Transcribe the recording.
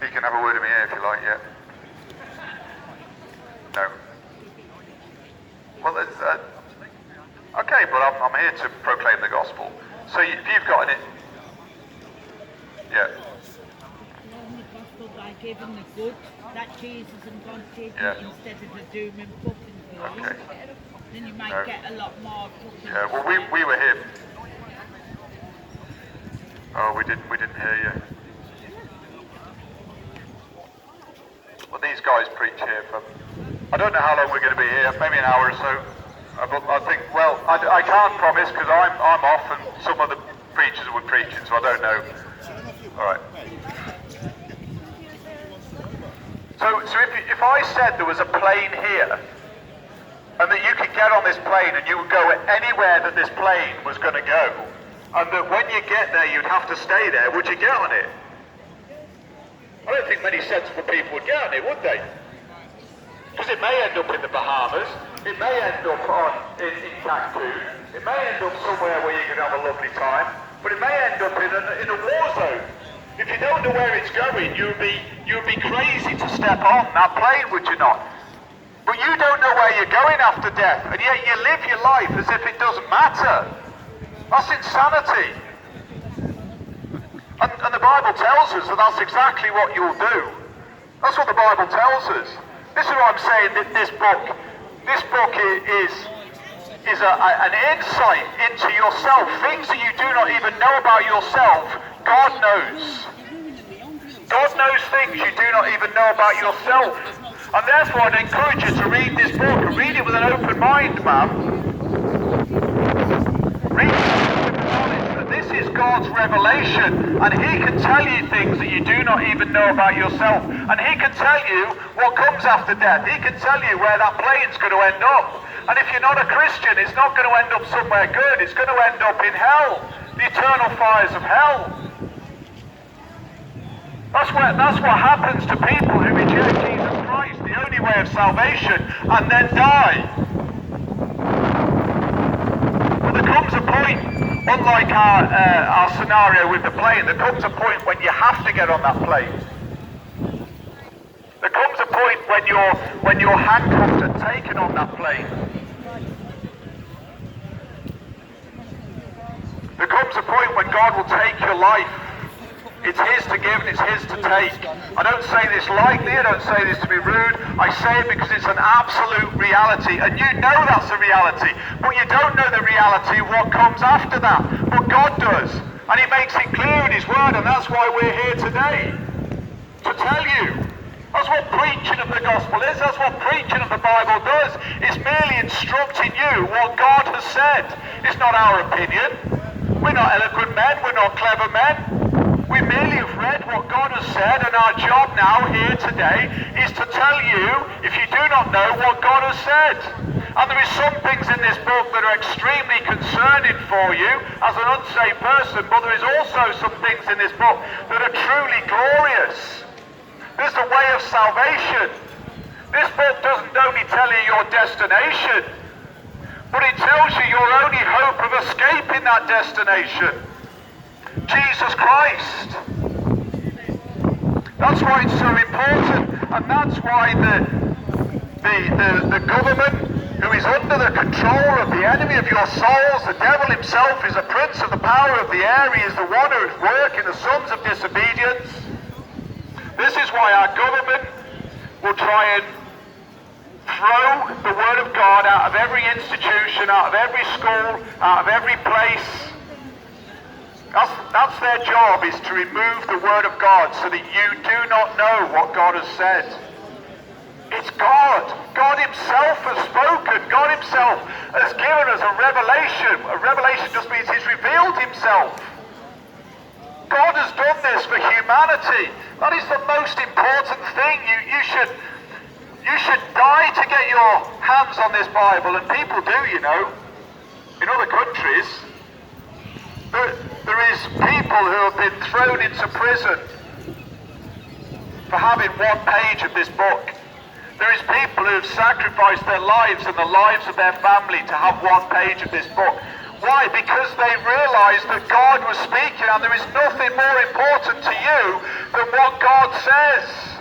You can have a word with me here if you like, yeah. No. Well, okay, but I'm here to proclaim the gospel. So if you've got it, yeah. The gospel by giving the good that Jesus and God gave you instead of the doom and fucking gloom. Okay. Then you might get a lot more fucking. Yeah, well we were here. Oh, we didn't hear you. Well, these guys preach here for, I don't know how long we're going to be here, maybe an hour or so. But I think, well, I can't promise because I'm off and some of the preachers were preaching, so I don't know. All right. So if I said there was a plane here, and that you could get on this plane and you would go anywhere that this plane was going to go, and that when you get there you'd have to stay there, would you get on it? I don't think many sensible people would get on it, would they? Because it may end up in the Bahamas, it may end up in Cancun, it may end up somewhere where you can have a lovely time, but it may end up in a war zone. If you don't know where it's going, you'd be crazy to step on that plane, would you not? But you don't know where you're going after death, and yet you live your life as if it doesn't matter. That's insanity. And the Bible tells us that that's exactly what you'll do. That's what the Bible tells us. This is what I'm saying, that this book is an insight into yourself. Things that you do not even know about yourself, God knows. God knows things you do not even know about yourself. And therefore I'd encourage you to read this book and read it with an open mind, man. Read it with the knowledge that this is God's revelation, and He can tell you things that you do not even know about yourself. And He can tell you what comes after death. He can tell you where that plane's going to end up. And if you're not a Christian, it's not going to end up somewhere good. It's going to end up in hell, the eternal fires of hell. That's what happens to people who reject Jesus Christ, the only way of salvation, and then die. But there comes a point, unlike our scenario with the plane, there comes a point when you have to get on that plane. There comes a point when you're handcuffed and taken on that plane. There comes a point when God will take your life. It's His to give and it's His to take. I don't say this lightly, I don't say this to be rude. I say it because it's an absolute reality. And you know that's a reality. But you don't know the reality of what comes after that. But God does. And He makes it clear in His Word, and that's why we're here today. To tell you. That's what preaching of the gospel is. That's what preaching of the Bible does. It's merely instructing you what God has said. It's not our opinion. We're not eloquent men. We're not clever men. We merely have read what God has said, and our job now here today is to tell you, if you do not know, what God has said. And there is some things in this book that are extremely concerning for you as an unsaved person, but there is also some things in this book that are truly glorious. There's the way of salvation. This book doesn't only tell you your destination, but it tells you your only hope of escaping that destination. Jesus Christ. That's why it's so important, and that's why the government, who is under the control of the enemy of your souls, the devil himself is a prince of the power of the air. He is the one who is working the sons of disobedience. This is why our government will try and throw the word of God out of every institution, out of every school, out of every place. That's their job, is to remove the word of God so that you do not know what God has said. It's God. God Himself has spoken. God Himself has given us a revelation. A revelation just means He's revealed Himself. God has done this for humanity. That is the most important thing. You should die to get your hands on this Bible, and people do, you know. In other countries, there is people who have been thrown into prison for having one page of this book. There is people who have sacrificed their lives and the lives of their family to have one page of this book. Why? Because they realized that God was speaking, and there is nothing more important to you than what God says.